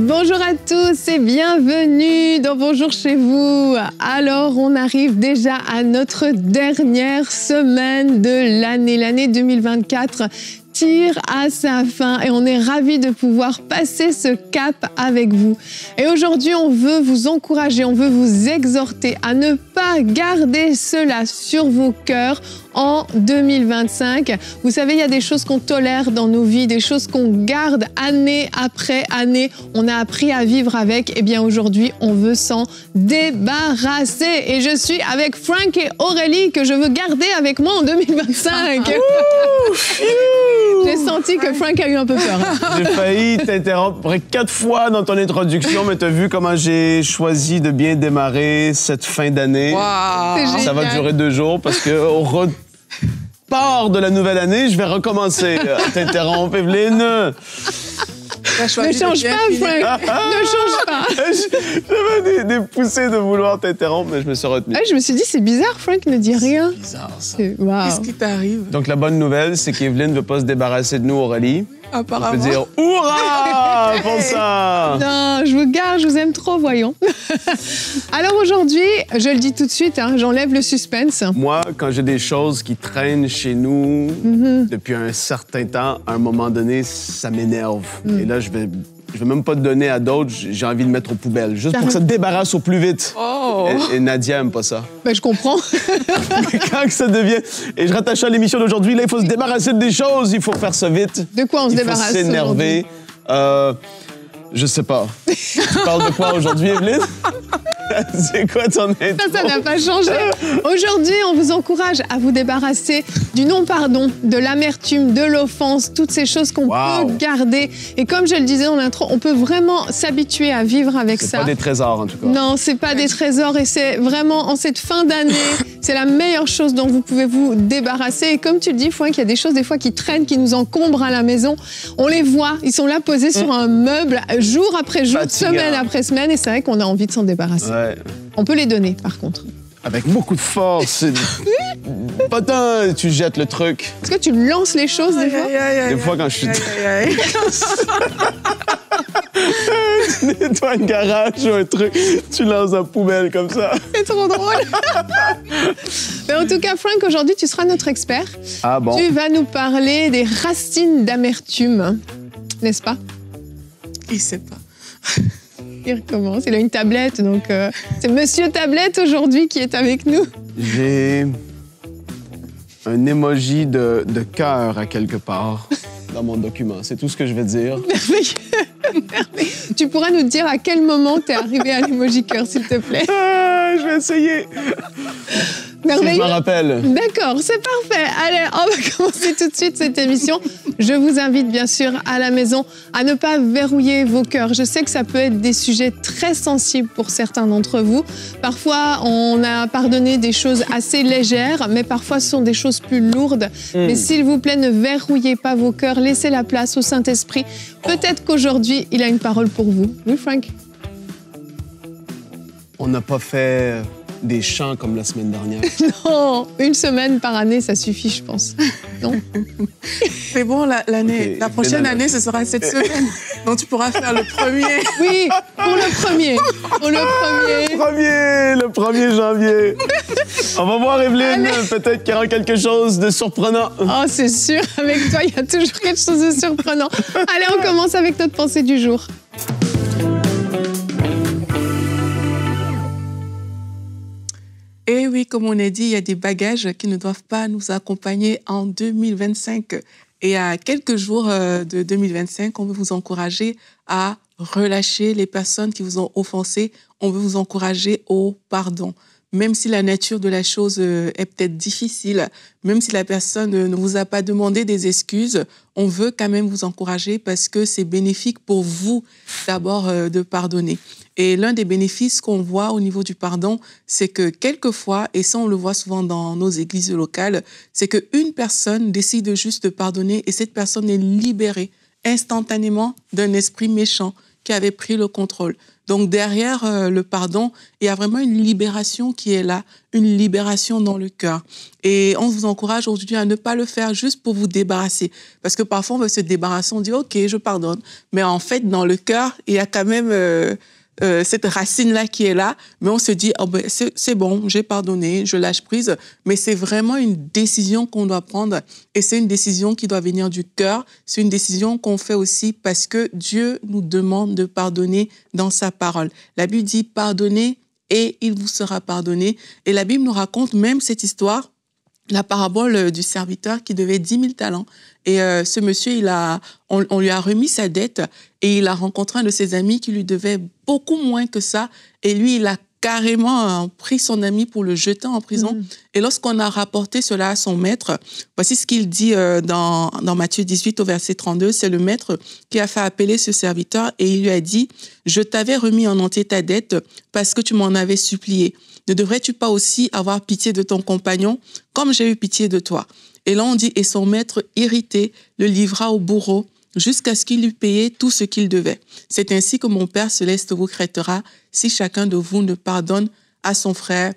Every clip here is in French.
Bonjour à tous et bienvenue dans Bonjour chez vous. Alors, on arrive déjà à notre dernière semaine de l'année. L'année 2024 tire à sa fin et on est ravis de pouvoir passer ce cap avec vous. Et aujourd'hui, on veut vous encourager, on veut vous exhorter à ne pas garder cela sur vos cœurs en 2025. Vous savez, il y a des choses qu'on tolère dans nos vies, des choses qu'on garde année après année. On a appris à vivre avec. Eh bien, aujourd'hui, on veut s'en débarrasser. Et je suis avec Frank et Aurélie que je veux garder avec moi en 2025. J'ai senti que Frank a eu un peu peur. J'ai failli t'interrompre 4 fois dans ton introduction, mais t'as vu comment j'ai choisi de bien démarrer cette fin d'année. Wow. Ça va durer 2 jours parce qu'au report de la nouvelle année, je vais recommencer à t'interrompre, Evelyne. Ne change pas, Frank. Ne change pas. J'avais des poussées de vouloir t'interrompre, mais je me suis retenu. Je me suis dit, c'est bizarre, Frank ne dit rien. C'est bizarre, ça. Wow. Qu'est-ce qui t'arrive? Donc, la bonne nouvelle, c'est qu'Evelyne ne veut pas se débarrasser de nous, Aurélie. Apparemment. On peut dire « Hurrah » pour ça. Non, je vous garde, je vous aime trop, voyons. Alors aujourd'hui, je le dis tout de suite, j'enlève le suspense. Moi, quand j'ai des choses qui traînent chez nous depuis un certain temps, à un moment donné, ça m'énerve. Et là, je vais même pas te donner à d'autres, j'ai envie de mettre aux poubelles, juste pour que ça te débarrasse au plus vite. Oh. Et Nadia aime pas ça. Ben, je comprends. Mais quand ça devient... Et je rattache à l'émission d'aujourd'hui, là, il faut se débarrasser des choses, il faut faire ça vite. De quoi on se débarrasse Il faut s'énerver. Je sais pas. Tu parles de quoi aujourd'hui, Evelyne? C'est quoi ton intro? Ça n'a pas changé. Aujourd'hui, on vous encourage à vous débarrasser du non-pardon, de l'amertume, de l'offense, toutes ces choses qu'on peut garder. Et comme je le disais dans l'intro, on peut vraiment s'habituer à vivre avec ça. C'est pas des trésors, en tout cas. Non, c'est pas des trésors et c'est vraiment, en cette fin d'année, c'est la meilleure chose dont vous pouvez vous débarrasser. Et comme tu le dis, Franck, il y a des choses des fois qui traînent, qui nous encombrent à la maison. On les voit, ils sont là posés sur un meuble, jour après jour, semaine après semaine, et c'est vrai qu'on a envie de s'en débarrasser. Ouais. On peut les donner, par contre. Avec beaucoup de force. Pas tant, tu jettes le truc. Est-ce que tu lances les choses des fois? Des fois, quand je suis... Tu nettoies un garage ou un truc, tu lances la poubelle comme ça. C'est trop drôle. Mais en tout cas, Frank, aujourd'hui, tu seras notre expert. Ah bon? Tu vas nous parler des racines d'amertume, n'est-ce pas? Il sait pas. Il recommence. Il a une tablette, donc c'est Monsieur Tablette aujourd'hui qui est avec nous. J'ai un emoji de cœur à quelque part dans mon document. C'est tout ce que je vais dire. Merveilleux. Tu pourras nous dire à quel moment t'es arrivé à l'emoji cœur, s'il te plaît. Je vais essayer. Merveilleux. Si je m'en rappelle. D'accord, c'est parfait. Allez, on va commencer tout de suite cette émission. Je vous invite bien sûr à la maison à ne pas verrouiller vos cœurs. Je sais que ça peut être des sujets très sensibles pour certains d'entre vous. Parfois, on a pardonné des choses assez légères, mais parfois ce sont des choses plus lourdes. Mais s'il vous plaît, ne verrouillez pas vos cœurs. Laissez la place au Saint-Esprit. Peut-être qu'aujourd'hui, il a une parole pour vous. Oui, Frank? On n'a pas fait des chants comme la semaine dernière. Non, une semaine par année, ça suffit, je pense. Non? C'est bon, l'année. La prochaine année, ce sera cette semaine. Donc, tu pourras faire le premier. Oui, pour le premier. Pour le premier. Le 1er janvier. On va voir, Evelyne. Peut-être qu'il y aura quelque chose de surprenant. Oh, c'est sûr. Avec toi, il y a toujours quelque chose de surprenant. Allez, on commence avec notre pensée du jour. Et oui, comme on a dit, il y a des bagages qui ne doivent pas nous accompagner en 2025. Et à quelques jours de 2025, on veut vous encourager à relâcher les personnes qui vous ont offensé. On veut vous encourager au pardon. Même si la nature de la chose est peut-être difficile, même si la personne ne vous a pas demandé des excuses, on veut quand même vous encourager parce que c'est bénéfique pour vous d'abord de pardonner. Et l'un des bénéfices qu'on voit au niveau du pardon, c'est que quelquefois, et ça on le voit souvent dans nos églises locales, c'est qu'une personne décide juste de pardonner et cette personne est libérée instantanément d'un esprit méchant qui avait pris le contrôle. Donc derrière le pardon, il y a vraiment une libération qui est là, une libération dans le cœur. Et on vous encourage aujourd'hui à ne pas le faire juste pour vous débarrasser. Parce que parfois on veut se débarrasser, on dit ok, je pardonne. Mais en fait, dans le cœur, il y a quand même cette racine-là qui est là, mais on se dit, oh ben, c'est bon, j'ai pardonné, je lâche prise, mais c'est vraiment une décision qu'on doit prendre et c'est une décision qui doit venir du cœur, c'est une décision qu'on fait aussi parce que Dieu nous demande de pardonner dans sa parole. La Bible dit, pardonnez et il vous sera pardonné. Et la Bible nous raconte même cette histoire, la parabole du serviteur qui devait 10 000 talents. Et ce monsieur, on lui a remis sa dette et il a rencontré un de ses amis qui lui devait beaucoup moins que ça. Et lui, il a carrément pris son ami pour le jeter en prison. Et lorsqu'on a rapporté cela à son maître, voici ce qu'il dit dans Matthieu 18 au verset 32. C'est le maître qui a fait appeler ce serviteur et il lui a dit « Je t'avais remis en entier ta dette parce que tu m'en avais supplié. Ne devrais-tu pas aussi avoir pitié de ton compagnon comme j'ai eu pitié de toi ?» Et là, on dit « Et son maître, irrité, le livra au bourreau jusqu'à ce qu'il lui payait tout ce qu'il devait. C'est ainsi que mon Père céleste vous traitera si chacun de vous ne pardonne à son frère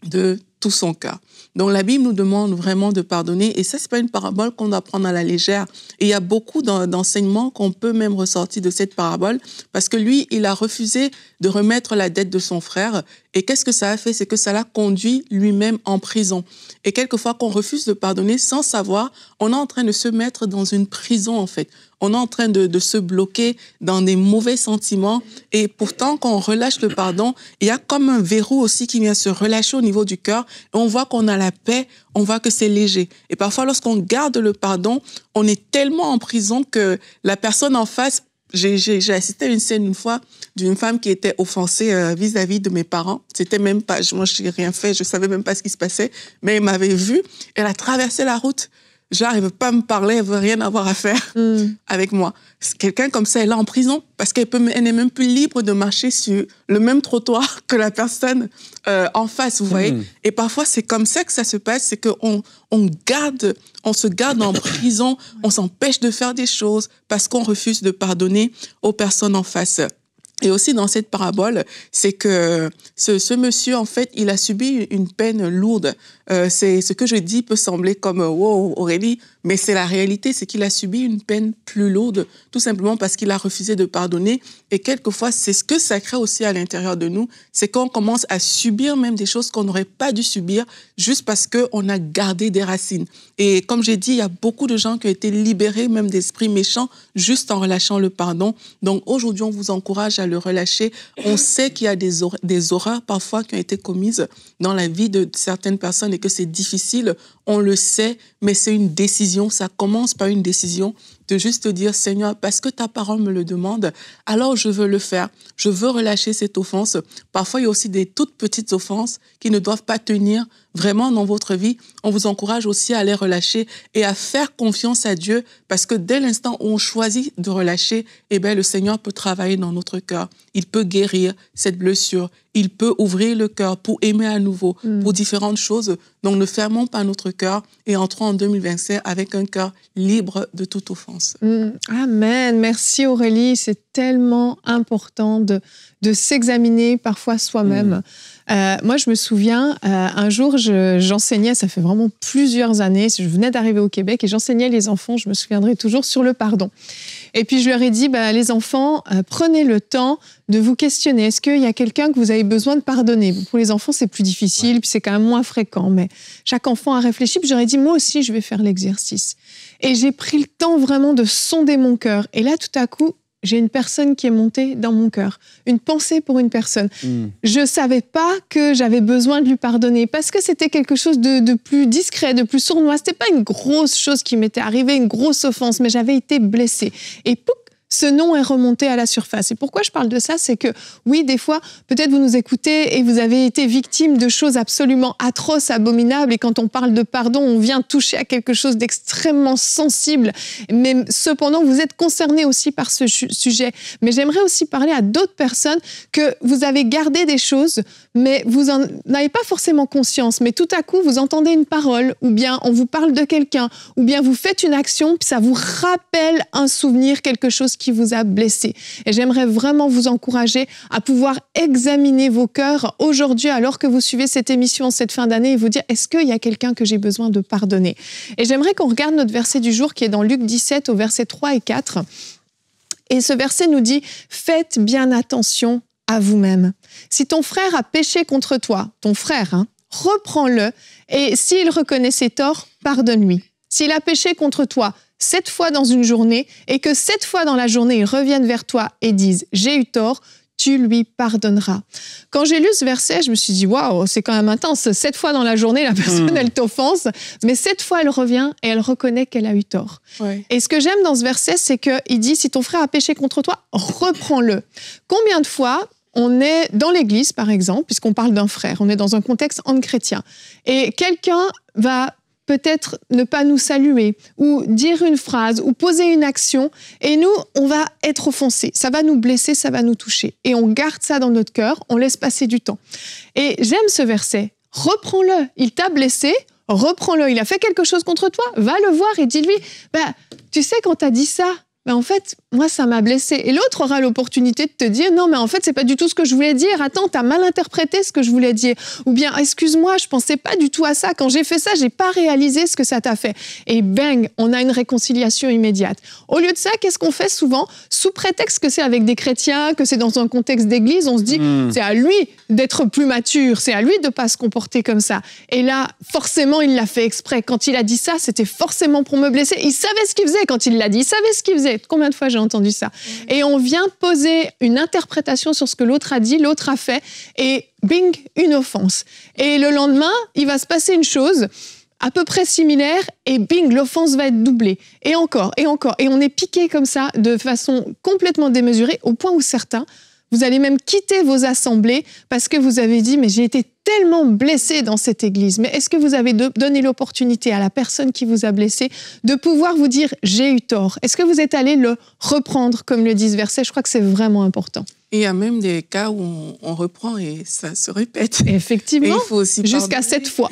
de tout son cœur. » Donc la Bible nous demande vraiment de pardonner et ça, c'est pas une parabole qu'on doit prendre à la légère. Et il y a beaucoup d'enseignements qu'on peut même ressortir de cette parabole parce que lui, il a refusé de remettre la dette de son frère. Et qu'est-ce que ça a fait? C'est que ça l'a conduit lui-même en prison. Et quelquefois qu'on refuse de pardonner sans savoir, on est en train de se mettre dans une prison en fait. On est en train de se bloquer dans des mauvais sentiments. Et pourtant, quand on relâche le pardon, il y a comme un verrou aussi qui vient se relâcher au niveau du cœur. Et on voit qu'on a la paix, on voit que c'est léger. Et parfois, lorsqu'on garde le pardon, on est tellement en prison que la personne en face... J'ai assisté à une scène une fois d'une femme qui était offensée vis-à-vis de mes parents. C'était même pas... Moi, je n'ai rien fait, je savais même pas ce qui se passait. Mais elle m'avait vue, elle a traversé la route. Genre, elle veut pas me parler, elle veut rien avoir à faire avec moi. Quelqu'un comme ça, elle est en prison parce elle n'est même plus libre de marcher sur le même trottoir que la personne en face, vous voyez. Et parfois, c'est comme ça que ça se passe, c'est qu'on se garde en prison, on s'empêche de faire des choses parce qu'on refuse de pardonner aux personnes en face. Et aussi dans cette parabole, c'est que ce monsieur, en fait, il a subi une peine lourde. C'est ce que je dis peut sembler comme « wow, Aurélie », mais c'est la réalité, c'est qu'il a subi une peine plus lourde, tout simplement parce qu'il a refusé de pardonner. Et quelquefois, c'est ce que ça crée aussi à l'intérieur de nous, c'est qu'on commence à subir même des choses qu'on n'aurait pas dû subir juste parce qu'on a gardé des racines. Et comme j'ai dit, il y a beaucoup de gens qui ont été libérés même d'esprits méchants juste en relâchant le pardon. Donc aujourd'hui, on vous encourage à le relâcher. On sait qu'il y a des horreurs parfois qui ont été commises dans la vie de certaines personnes et que c'est difficile, on le sait, mais c'est une décision. Ça commence par une décision de juste dire « Seigneur, parce que ta parole me le demande, alors je veux le faire. Je veux relâcher cette offense. » Parfois, il y a aussi des toutes petites offenses qui ne doivent pas tenir vraiment dans votre vie. On vous encourage aussi à les relâcher et à faire confiance à Dieu parce que dès l'instant où on choisit de relâcher, eh bien, le Seigneur peut travailler dans notre cœur. Il peut guérir cette blessure. Il peut ouvrir le cœur pour aimer à nouveau, pour différentes choses. Donc, ne fermons pas notre cœur et entrons en 2025 avec un cœur libre de toute offense. Amen. Merci Aurélie. C'est tellement important de s'examiner parfois soi-même. Moi, je me souviens, un jour, j'enseignais, ça fait vraiment plusieurs années, je venais d'arriver au Québec et j'enseignais les enfants, je me souviendrai toujours, sur le pardon. Et puis, je leur ai dit, les enfants, prenez le temps de vous questionner. Est-ce qu'il y a quelqu'un que vous avez besoin de pardonner? Pour les enfants, c'est plus difficile, puis c'est quand même moins fréquent. Mais chaque enfant a réfléchi, puis j'aurais dit, moi aussi, je vais faire l'exercice. Et j'ai pris le temps vraiment de sonder mon cœur. Et là, tout à coup, j'ai une personne qui est montée dans mon cœur, une pensée pour une personne. Je ne savais pas que j'avais besoin de lui pardonner parce que c'était quelque chose de plus discret, de plus sournois. Ce n'était pas une grosse chose qui m'était arrivée, une grosse offense, mais j'avais été blessée. Et pouc, ce nom est remonté à la surface. Et pourquoi je parle de ça? C'est que, oui, des fois, peut-être vous nous écoutez et vous avez été victime de choses absolument atroces, abominables. Et quand on parle de pardon, on vient toucher à quelque chose d'extrêmement sensible. Mais cependant, vous êtes concerné aussi par ce sujet. Mais j'aimerais aussi parler à d'autres personnes que vous avez gardé des choses, mais vous n'en avez pas forcément conscience. Mais tout à coup, vous entendez une parole, ou bien on vous parle de quelqu'un, ou bien vous faites une action, puis ça vous rappelle un souvenir, quelque chose qui vous a blessé. Et j'aimerais vraiment vous encourager à pouvoir examiner vos cœurs aujourd'hui, alors que vous suivez cette émission en cette fin d'année, et vous dire, est-ce qu'il y a quelqu'un que j'ai besoin de pardonner? Et j'aimerais qu'on regarde notre verset du jour qui est dans Luc 17 au verset 3 et 4. Et ce verset nous dit, faites bien attention à vous-même. Si ton frère a péché contre toi, ton frère, reprends-le, et s'il reconnaît ses torts, pardonne-lui. S'il a péché contre toi 7 fois dans une journée, et que 7 fois dans la journée, il revienne vers toi et dise « j'ai eu tort », tu lui pardonneras. Quand j'ai lu ce verset, je me suis dit « waouh, c'est quand même intense. 7 fois dans la journée, la personne, elle t'offense, mais 7 fois, elle revient et elle reconnaît qu'elle a eu tort. Ouais. » Et ce que j'aime dans ce verset, c'est qu'il dit « si ton frère a péché contre toi, reprends-le ». Combien de fois on est dans l'église, par exemple, puisqu'on parle d'un frère, on est dans un contexte entre chrétiens, et quelqu'un va peut-être ne pas nous saluer, ou dire une phrase, ou poser une action, et nous, on va être offensés. Ça va nous blesser, ça va nous toucher. Et on garde ça dans notre cœur, on laisse passer du temps. Et j'aime ce verset. Reprends-le. Il t'a blessé, reprends-le. Il a fait quelque chose contre toi, va le voir et dis-lui, tu sais, quand t'as dit ça, en fait, moi, ça m'a blessé. Et l'autre aura l'opportunité de te dire, non, mais en fait, c'est pas du tout ce que je voulais dire. Attends, t'as mal interprété ce que je voulais dire. Ou bien, excuse-moi, je pensais pas du tout à ça. Quand j'ai fait ça, j'ai pas réalisé ce que ça t'a fait. Et bang, on a une réconciliation immédiate. Au lieu de ça, qu'est-ce qu'on fait souvent? Sous prétexte que c'est avec des chrétiens, que c'est dans un contexte d'église, on se dit, c'est à lui d'être plus mature, c'est à lui de pas se comporter comme ça. Et là, forcément, il l'a fait exprès. Quand il a dit ça, c'était forcément pour me blesser. Il savait ce qu'il faisait quand il l'a dit. Il savait ce qu'il faisait. Combien de fois j'ai entendu ça? Et on vient poser une interprétation sur ce que l'autre a dit, l'autre a fait, et bing, une offense. Et le lendemain, il va se passer une chose à peu près similaire, et bing, l'offense va être doublée. Et encore, et encore. Et on est piqué comme ça, de façon complètement démesurée, au point où certains, vous allez même quitter vos assemblées parce que vous avez dit « mais j'ai été tellement blessé dans cette église ». Mais est-ce que vous avez donné l'opportunité à la personne qui vous a blessé de pouvoir vous dire « j'ai eu tort ». Est-ce que vous êtes allé le reprendre, comme le dit ce verset? Je crois que c'est vraiment important. Et il y a même des cas où on reprend et ça se répète. Effectivement, et il faut aussi jusqu'à 7 fois.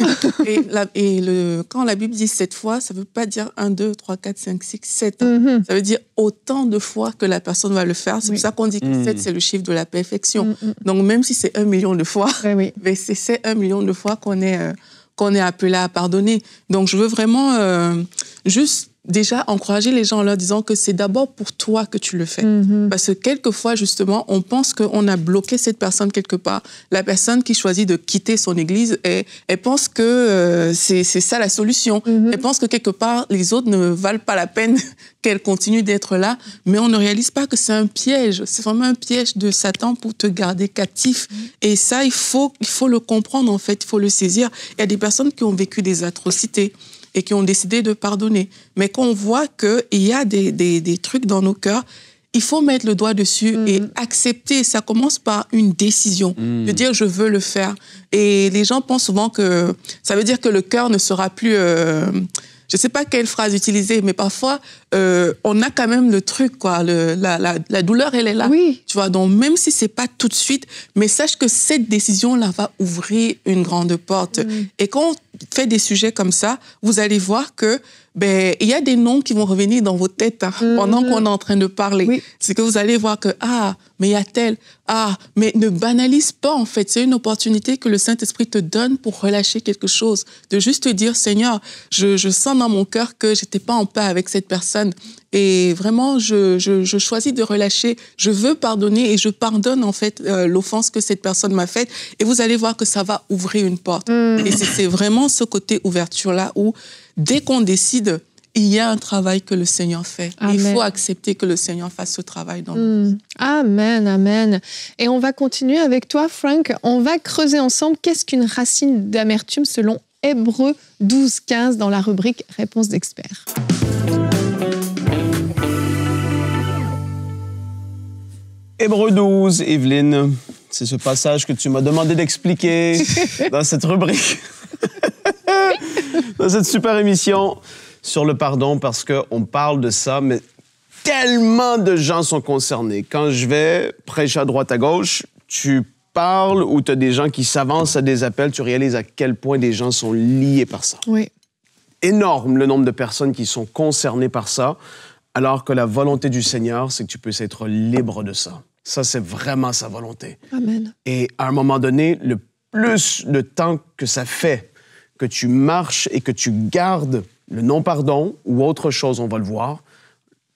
Quand la Bible dit 7 fois, ça ne veut pas dire 1, 2, 3, 4, 5, 6, 7. Ça veut dire autant de fois que la personne va le faire. C'est pour ça qu'on dit que 7, c'est le chiffre de la perfection. Donc même si c'est 1 million de fois, mais c'est 1 million de fois qu'on est appelé à pardonner. Donc je veux vraiment juste déjà encourager les gens en leur disant que c'est d'abord pour toi que tu le fais. Parce que quelquefois, justement, on pense qu'on a bloqué cette personne quelque part. La personne qui choisit de quitter son église, elle pense que c'est ça la solution. Elle pense que quelque part, les autres ne valent pas la peine qu'elle continue d'être là. Mais on ne réalise pas que c'est un piège. C'est vraiment un piège de Satan pour te garder captif. Et ça, il faut le comprendre, en fait. Il faut le saisir. Il y a des personnes qui ont vécu des atrocités et qui ont décidé de pardonner. Mais quand on voit qu'il y a des trucs dans nos cœurs, il faut mettre le doigt dessus et accepter. Ça commence par une décision, de dire « je veux le faire ». Et les gens pensent souvent que ça veut dire que le cœur ne sera plus... je ne sais pas quelle phrase utiliser, mais parfois, on a quand même le truc, quoi. La douleur, elle est là. Oui. Tu vois, donc même si ce n'est pas tout de suite, mais sache que cette décision-là va ouvrir une grande porte. Et quand on fait des sujets comme ça, vous allez voir que il y a des noms qui vont revenir dans vos têtes pendant qu'on est en train de parler. Oui. C'est que vous allez voir que, mais il y a tel, mais ne banalise pas, en fait. C'est une opportunité que le Saint-Esprit te donne pour relâcher quelque chose. De juste te dire, Seigneur, je sens dans mon cœur que j'étais pas en paix avec cette personne. Et vraiment, je choisis de relâcher. Je veux pardonner et je pardonne, en fait, l'offense que cette personne m'a faite. Et vous allez voir que ça va ouvrir une porte. Et c'est vraiment ce côté ouverture-là où, dès qu'on décide, il y a un travail que le Seigneur fait. Il faut accepter que le Seigneur fasse ce travail dans nous. Amen, amen. Et on va continuer avec toi, Frank. On va creuser ensemble qu'est-ce qu'une racine d'amertume selon Hébreux 12, 15 dans la rubrique Réponse d'experts. Hébreux 12, Evelyne, c'est ce passage que tu m'as demandé d'expliquer dans cette rubrique, dans cette super émission sur le pardon, parce qu'on parle de ça, mais tellement de gens sont concernés. Quand je vais prêcher à droite à gauche, tu parles ou tu as des gens qui s'avancent à des appels, tu réalises à quel point des gens sont liés par ça. Oui. Énorme le nombre de personnes qui sont concernées par ça. alors que la volonté du Seigneur, c'est que tu puisses être libre de ça. Ça, c'est vraiment sa volonté. Amen. Et à un moment donné, le plus de temps que ça fait que tu marches et que tu gardes le non-pardon ou autre chose, on va le voir,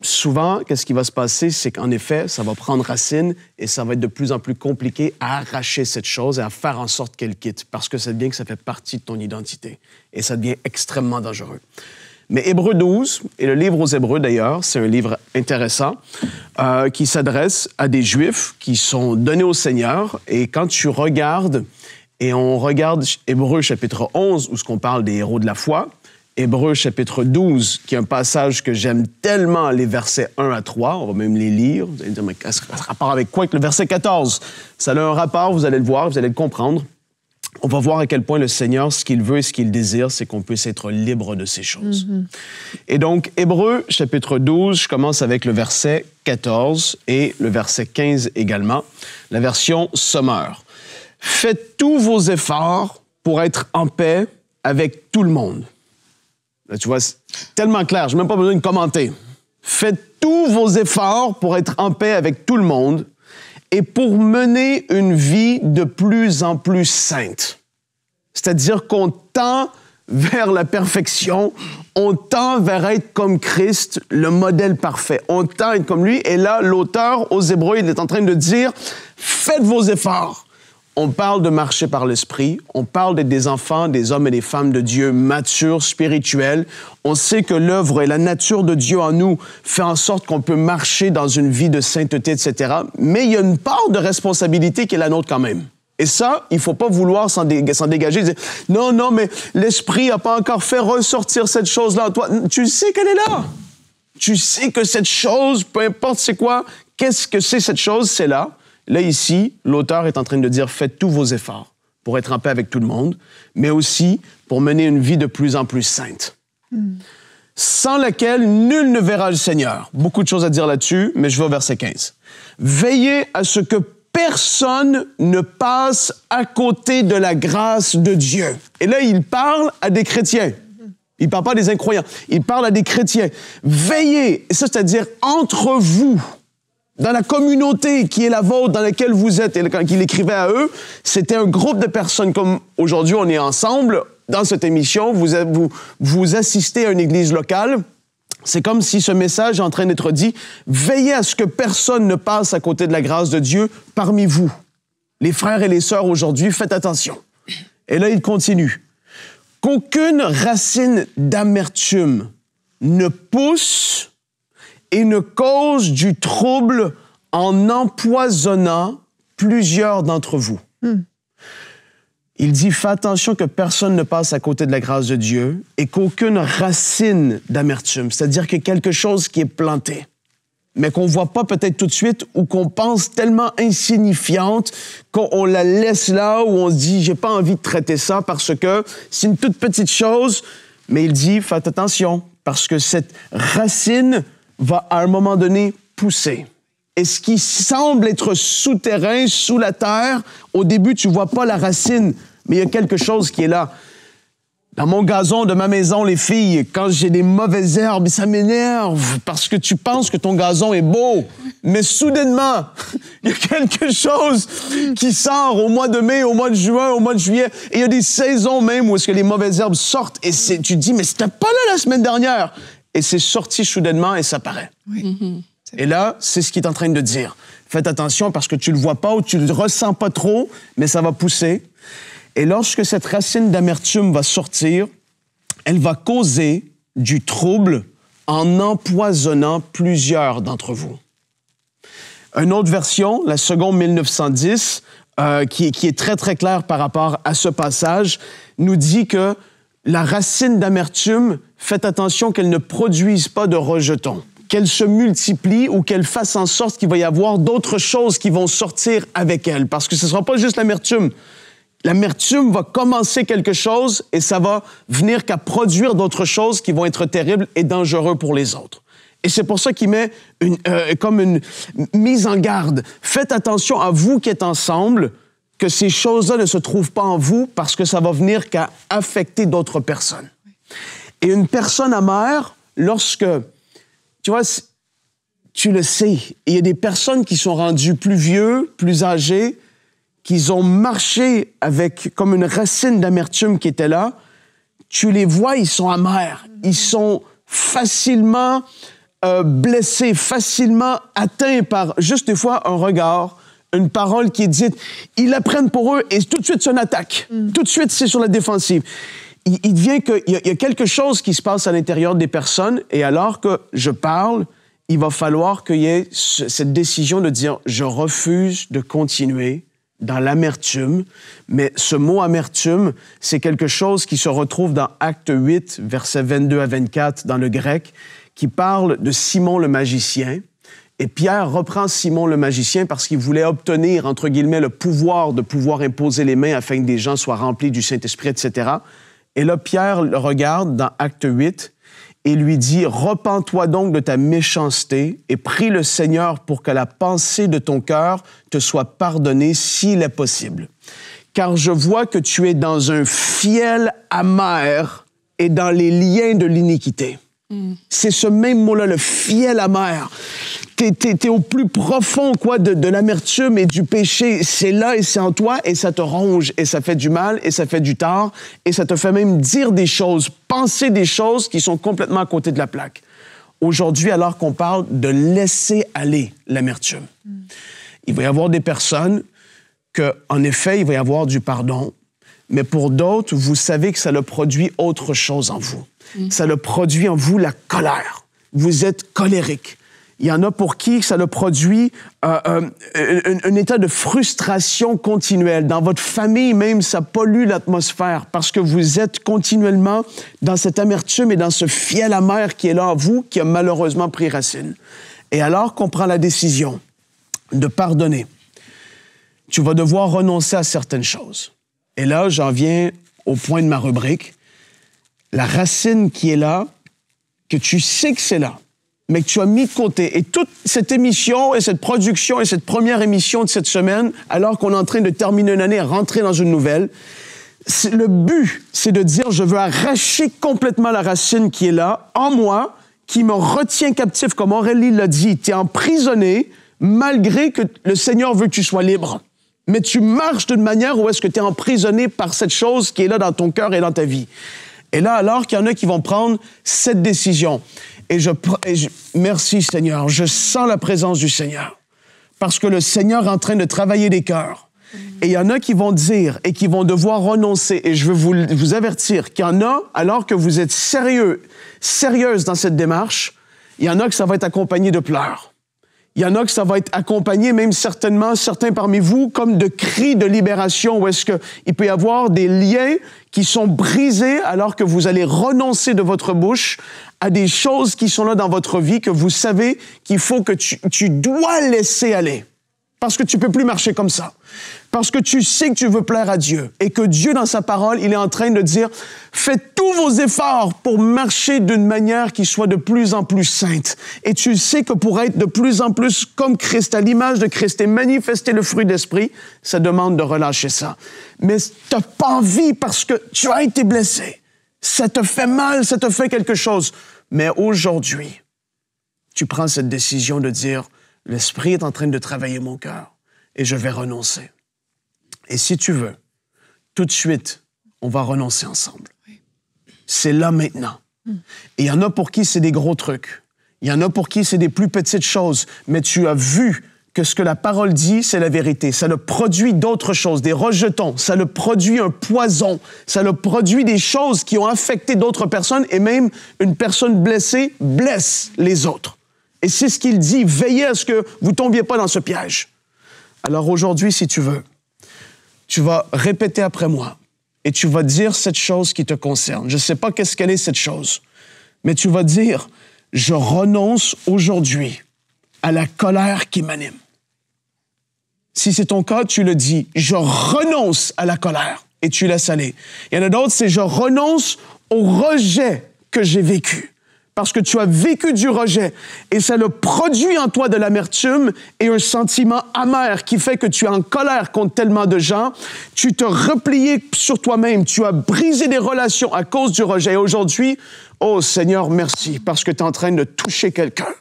souvent, qu'est-ce qui va se passer? C'est qu'en effet, ça va prendre racine et ça va être de plus en plus compliqué à arracher cette chose et à faire en sorte qu'elle quitte, parce que ça devient que ça fait partie de ton identité. Et ça devient extrêmement dangereux. Mais Hébreux 12, et le livre aux Hébreux d'ailleurs, c'est un livre intéressant qui s'adresse à des Juifs qui sont donnés au Seigneur. Et quand tu regardes, et on regarde Hébreux chapitre 11, où ce qu'on parle des héros de la foi, Hébreux chapitre 12, qui est un passage que j'aime tellement, les versets 1 à 3, on va même les lire. Vous allez dire, mais qu'est-ce que ça a rapport avec quoi? Avec le verset 14. Ça a un rapport, vous allez le voir, vous allez le comprendre. On va voir à quel point le Seigneur, ce qu'il veut et ce qu'il désire, c'est qu'on puisse être libre de ces choses. Et donc, Hébreux, chapitre 12, je commence avec le verset 14 et le verset 15 également, la version Sommaire. « Faites tous vos efforts pour être en paix avec tout le monde. » Là, tu vois, c'est tellement clair, je n'ai même pas besoin de commenter. « Faites tous vos efforts pour être en paix avec tout le monde. » et pour mener une vie de plus en plus sainte. C'est-à-dire qu'on tend vers la perfection, on tend vers être comme Christ, le modèle parfait. On tend à être comme lui, et là, l'auteur aux Hébreux, il est en train de dire, faites vos efforts. On parle de marcher par l'esprit, on parle d'être des enfants, des hommes et des femmes de Dieu matures, spirituels. On sait que l'œuvre et la nature de Dieu en nous fait en sorte qu'on peut marcher dans une vie de sainteté, etc. Mais il y a une part de responsabilité qui est la nôtre quand même. Et ça, il ne faut pas vouloir s'en dégager. Dire, non, mais l'esprit n'a pas encore fait ressortir cette chose-là en toi. Tu sais qu'elle est là. Tu sais que cette chose, peu importe c'est quoi, qu'est-ce que c'est cette chose, c'est là. Là, ici, l'auteur est en train de dire « Faites tous vos efforts pour être en paix avec tout le monde, mais aussi pour mener une vie de plus en plus sainte. Sans laquelle nul ne verra le Seigneur. » Beaucoup de choses à dire là-dessus, mais je vais au verset 15. « Veillez à ce que personne ne passe à côté de la grâce de Dieu. » Et là, il parle à des chrétiens. Il ne parle pas des incroyants. Il parle à des chrétiens. Veillez, et ça, c'est-à-dire entre vous, dans la communauté qui est la vôtre, dans laquelle vous êtes. Et quand il écrivait à eux, c'était un groupe de personnes comme aujourd'hui, on est ensemble dans cette émission. Vous assistez à une église locale. C'est comme si ce message est en train d'être dit. Veillez à ce que personne ne passe à côté de la grâce de Dieu parmi vous. Les frères et les sœurs aujourd'hui, faites attention. Et là, il continue. Qu'aucune racine d'amertume ne pousse et ne cause du trouble en empoisonnant plusieurs d'entre vous. Il dit, fais attention que personne ne passe à côté de la grâce de Dieu et qu'aucune racine d'amertume, c'est-à-dire que quelque chose qui est planté, mais qu'on ne voit pas peut-être tout de suite ou qu'on pense tellement insignifiante qu'on la laisse là où on se dit, j'ai pas envie de traiter ça parce que c'est une toute petite chose, mais il dit, faites attention parce que cette racine va à un moment donné pousser. Et ce qui semble être souterrain, sous la terre, au début, tu ne vois pas la racine, mais il y a quelque chose qui est là. Dans mon gazon de ma maison, les filles, quand j'ai des mauvaises herbes, ça m'énerve parce que tu penses que ton gazon est beau, mais soudainement, il y a quelque chose qui sort au mois de mai, au mois de juin, au mois de juillet, et il y a des saisons même où est-ce que les mauvaises herbes sortent, et tu te dis, mais c'était pas là la semaine dernière. Et c'est sorti soudainement et ça paraît. Oui. Et là, c'est ce qu'il est en train de dire. Faites attention parce que tu le vois pas ou tu le ressens pas trop, mais ça va pousser. Et lorsque cette racine d'amertume va sortir, elle va causer du trouble en empoisonnant plusieurs d'entre vous. Une autre version, la seconde 1910, qui est très, très claire par rapport à ce passage, nous dit que la racine d'amertume, faites attention qu'elle ne produise pas de rejetons, qu'elle se multiplie ou qu'elle fasse en sorte qu'il va y avoir d'autres choses qui vont sortir avec elle, parce que ce ne sera pas juste l'amertume. L'amertume va commencer quelque chose et ça va venir qu'à produire d'autres choses qui vont être terribles et dangereuses pour les autres. Et c'est pour ça qu'il met comme une mise en garde. Faites attention à vous qui êtes ensemble, que ces choses-là ne se trouvent pas en vous parce que ça va venir qu'à affecter d'autres personnes. Et une personne amère, lorsque tu vois, tu le sais. Il y a des personnes qui sont rendues plus vieux, plus âgées, qui ont marché avec comme une racine d'amertume qui était là. Tu les vois, ils sont amers. Ils sont facilement blessés, facilement atteints par juste des fois un regard, une parole qui est dite. Ils la prennent pour eux et tout de suite, c'est une attaque. Tout de suite, c'est sur la défensive. Il devient qu'il y a quelque chose qui se passe à l'intérieur des personnes et alors que je parle, il va falloir qu'il y ait cette décision de dire « je refuse de continuer » dans l'amertume, mais ce mot amertume, c'est quelque chose qui se retrouve dans Acte 8, versets 22 à 24, dans le grec, qui parle de Simon le magicien. Et Pierre reprend Simon le magicien parce qu'il voulait obtenir, entre guillemets, le pouvoir de pouvoir imposer les mains afin que des gens soient remplis du Saint-Esprit, etc. Et là, Pierre le regarde dans Acte 8 et lui dit « Repens-toi donc de ta méchanceté et prie le Seigneur pour que la pensée de ton cœur te soit pardonnée s'il est possible. Car je vois que tu es dans un fiel amer et dans les liens de l'iniquité. » C'est ce même mot-là, le fiel amer. T'es au plus profond quoi, de l'amertume et du péché. C'est là et c'est en toi et ça te ronge et ça fait du mal et ça fait du tort et ça te fait même dire des choses, penser des choses qui sont complètement à côté de la plaque. Aujourd'hui, alors qu'on parle de laisser aller l'amertume, il va y avoir des personnes qu'en effet, il va y avoir du pardon, mais pour d'autres, vous savez que ça le produit autre chose en vous. Ça le produit en vous la colère. Vous êtes colérique. Il y en a pour qui ça le produit un état de frustration continuelle. Dans votre famille même, ça pollue l'atmosphère parce que vous êtes continuellement dans cette amertume et dans ce fiel amer qui est là en vous, qui a malheureusement pris racine. Et alors qu'on prend la décision de pardonner, tu vas devoir renoncer à certaines choses. Et là, j'en viens au point de ma rubrique. La racine qui est là, que tu sais que c'est là, mais que tu as mis de côté. Et toute cette émission et cette production et cette première émission de cette semaine, alors qu'on est en train de terminer une année et rentrer dans une nouvelle, le but, c'est de dire, je veux arracher complètement la racine qui est là, en moi, qui me retient captif, comme Aurélie l'a dit. Tu es emprisonné, malgré que le Seigneur veut que tu sois libre. Mais tu marches d'une manière où est-ce que tu es emprisonné par cette chose qui est là dans ton cœur et dans ta vie. Et là, alors qu'il y en a qui vont prendre cette décision, merci Seigneur, je sens la présence du Seigneur, parce que le Seigneur est en train de travailler des cœurs. Et il y en a qui vont dire et qui vont devoir renoncer. Et je veux vous avertir qu'il y en a, alors que vous êtes sérieuse dans cette démarche, il y en a que ça va être accompagné de pleurs. Il y en a que ça va être accompagné, même certainement, certains parmi vous, comme de cris de libération, où est-ce qu'il peut y avoir des liens qui sont brisés alors que vous allez renoncer de votre bouche à des choses qui sont là dans votre vie, que vous savez qu'il faut que tu dois laisser aller. Parce que tu peux plus marcher comme ça. Parce que tu sais que tu veux plaire à Dieu et que Dieu, dans sa parole, il est en train de dire « Faites tous vos efforts pour marcher d'une manière qui soit de plus en plus sainte. » Et tu sais que pour être de plus en plus comme Christ, à l'image de Christ et manifester le fruit d'esprit, ça demande de relâcher ça. Mais tu n'as pas envie parce que tu as été blessé. Ça te fait mal, ça te fait quelque chose. Mais aujourd'hui, tu prends cette décision de dire « L'Esprit est en train de travailler mon cœur et je vais renoncer. » Et si tu veux, tout de suite, on va renoncer ensemble. Oui. C'est là maintenant. Et il y en a pour qui c'est des gros trucs. Il y en a pour qui c'est des plus petites choses. Mais tu as vu que ce que la parole dit, c'est la vérité. Ça le produit d'autres choses, des rejetons. Ça le produit un poison. Ça le produit des choses qui ont affecté d'autres personnes et même une personne blessée blesse les autres. Et c'est ce qu'il dit. Veillez à ce que vous ne tombiez pas dans ce piège. Alors aujourd'hui, si tu veux, tu vas répéter après moi et tu vas dire cette chose qui te concerne. Je ne sais pas qu'est-ce qu'elle est, cette chose, mais tu vas dire, je renonce aujourd'hui à la colère qui m'anime. Si c'est ton cas, tu le dis, je renonce à la colère et tu laisses aller. Il y en a d'autres, c'est je renonce au rejet que j'ai vécu. parce que tu as vécu du rejet et ça le produit en toi de l'amertume et un sentiment amer qui fait que tu es en colère contre tellement de gens. Tu te repliais sur toi-même. Tu as brisé des relations à cause du rejet. Et aujourd'hui, oh Seigneur, merci parce que tu es en train de toucher quelqu'un.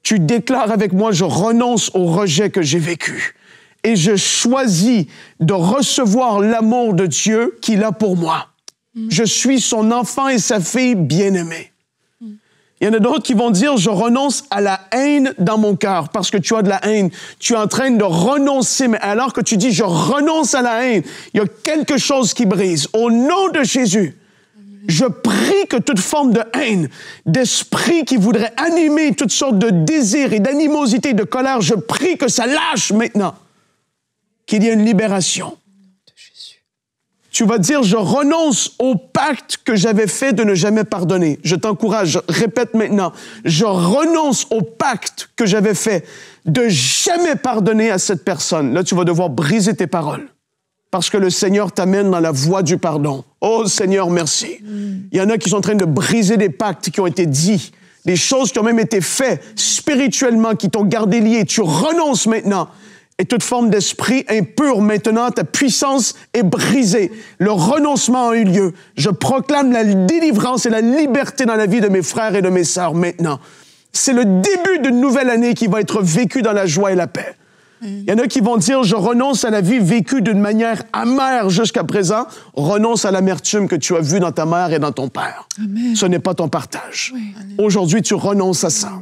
Tu déclares avec moi, je renonce au rejet que j'ai vécu et je choisis de recevoir l'amour de Dieu qu'il a pour moi. Je suis son enfant et sa fille bien-aimée. Il y en a d'autres qui vont dire, je renonce à la haine dans mon cœur parce que tu as de la haine. Tu es en train de renoncer, mais alors que tu dis, je renonce à la haine, il y a quelque chose qui brise. Au nom de Jésus, je prie que toute forme de haine, d'esprit qui voudrait animer toutes sortes de désirs et d'animosité, de colère, je prie que ça lâche maintenant, qu'il y ait une libération. Tu vas dire, je renonce au pacte que j'avais fait de ne jamais pardonner. Je t'encourage, répète maintenant, je renonce au pacte que j'avais fait de jamais pardonner à cette personne. Là, tu vas devoir briser tes paroles parce que le Seigneur t'amène dans la voie du pardon. Oh Seigneur, merci. Il y en a qui sont en train de briser des pactes qui ont été dits, des choses qui ont même été faites spirituellement, qui t'ont gardé lié. Tu renonces maintenant. Et toute forme d'esprit impur, maintenant, ta puissance est brisée. Le renoncement a eu lieu. Je proclame la délivrance et la liberté dans la vie de mes frères et de mes sœurs maintenant. C'est le début d'une nouvelle année qui va être vécue dans la joie et la paix. Il y en a qui vont dire, je renonce à la vie vécue d'une manière amère jusqu'à présent. Renonce à l'amertume que tu as vue dans ta mère et dans ton père. Amen. Ce n'est pas ton partage. Oui. Aujourd'hui, tu renonces à ça.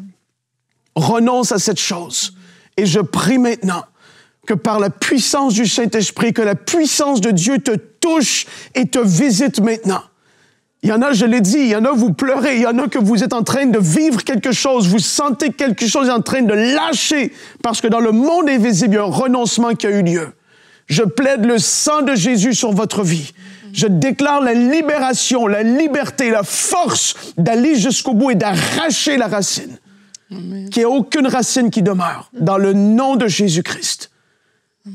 Renonce à cette chose. Et je prie maintenant que par la puissance du Saint-Esprit, que la puissance de Dieu te touche et te visite maintenant. Il y en a, je l'ai dit, il y en a, vous pleurez, il y en a que vous êtes en train de vivre quelque chose, vous sentez que quelque chose est en train de lâcher, parce que dans le monde invisible, il y a un renoncement qui a eu lieu. Je plaide le sang de Jésus sur votre vie. Je déclare la libération, la liberté, la force d'aller jusqu'au bout et d'arracher la racine. Amen. Qu'il n'y ait aucune racine qui demeure, dans le nom de Jésus-Christ.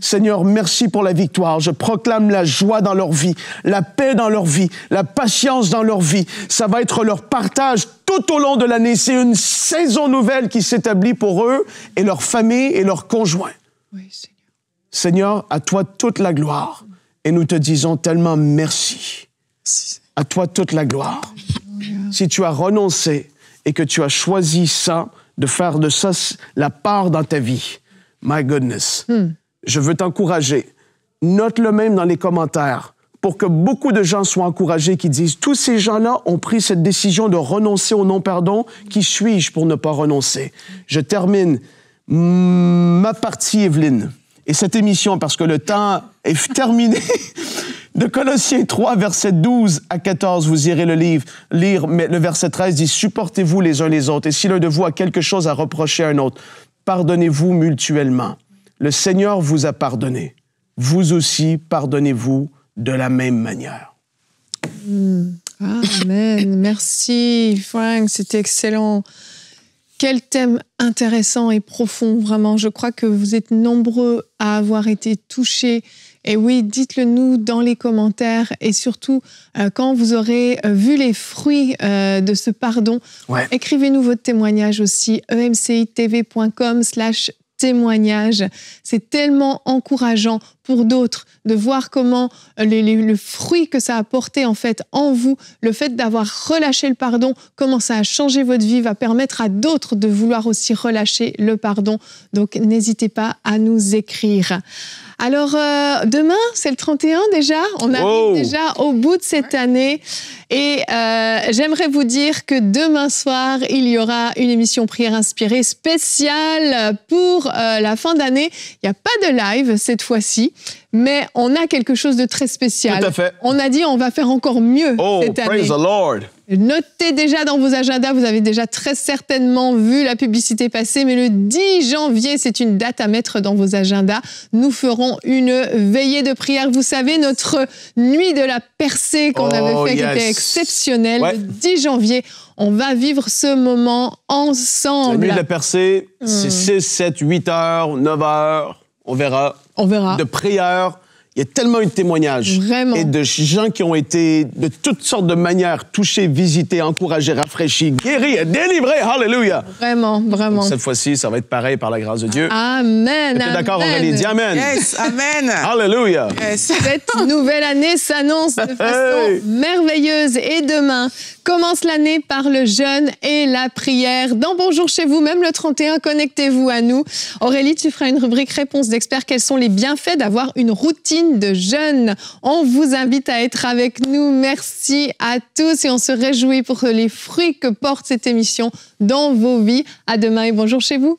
Seigneur, merci pour la victoire. Je proclame la joie dans leur vie, la paix dans leur vie, la patience dans leur vie. Ça va être leur partage tout au long de l'année. C'est une saison nouvelle qui s'établit pour eux et leur famille et leurs conjoints. Oui, Seigneur. Seigneur, à toi toute la gloire. Et nous te disons tellement merci. À toi toute la gloire. Si tu as renoncé et que tu as choisi ça, de faire de ça la part dans ta vie, my goodness. Je veux t'encourager. Note-le même dans les commentaires pour que beaucoup de gens soient encouragés qui disent « Tous ces gens-là ont pris cette décision de renoncer au non-pardon. Qui suis-je pour ne pas renoncer? » Je termine ma partie, Evelyne, et cette émission, parce que le temps est terminé, de Colossiens 3, versets 12 à 14, vous irez lire, mais le verset 13 dit « Supportez-vous les uns les autres, et si l'un de vous a quelque chose à reprocher à un autre, pardonnez-vous mutuellement. » Le Seigneur vous a pardonné. Vous aussi, pardonnez-vous de la même manière. Amen. Merci, Frank. C'était excellent. Quel thème intéressant et profond, vraiment. Je crois que vous êtes nombreux à avoir été touchés. Et oui, dites-le nous dans les commentaires. Et surtout, quand vous aurez vu les fruits de ce pardon, écrivez-nous votre témoignage aussi. emcitv.com/témoignage. C'est tellement encourageant pour d'autres de voir comment le fruit que ça a porté en fait en vous, le fait d'avoir relâché le pardon, comment ça a changé votre vie, va permettre à d'autres de vouloir aussi relâcher le pardon. Donc n'hésitez pas à nous écrire. Alors demain, c'est le 31 déjà, on arrive déjà au bout de cette année et j'aimerais vous dire que demain soir, il y aura une émission Prière Inspirée spéciale pour la fin d'année. Il n'y a pas de live cette fois-ci, mais on a quelque chose de très spécial. Tout à fait. On a dit on va faire encore mieux cette année. Praise the Lord. Notez déjà dans vos agendas, vous avez déjà très certainement vu la publicité passer, mais le 10 janvier, c'est une date à mettre dans vos agendas. Nous ferons une veillée de prière. Vous savez, notre nuit de la percée qu'on avait fait, qui était exceptionnelle, le 10 janvier, on va vivre ce moment ensemble. La nuit de la percée, c'est 6, 7, 8 heures, 9 heures, on verra. On verra. De prière. Il y a tellement eu de témoignages. Vraiment. Et de gens qui ont été de toutes sortes de manières touchés, visités, encouragés, rafraîchis, guéris et délivrés. Alléluia. Vraiment, vraiment. Donc, cette fois-ci, ça va être pareil par la grâce de Dieu. Amen. Tu es d'accord, Aurélie? Dis Amen. Yes, Amen. Alléluia. Yes. Cette nouvelle année s'annonce de façon merveilleuse. Et demain, commence l'année par le jeûne et la prière. Dans Bonjour chez vous, même le 31, connectez-vous à nous. Aurélie, tu feras une rubrique réponse d'experts. Quels sont les bienfaits d'avoir une routine de jeûne? On vous invite à être avec nous. Merci à tous et on se réjouit pour les fruits que porte cette émission dans vos vies. À demain et bonjour chez vous.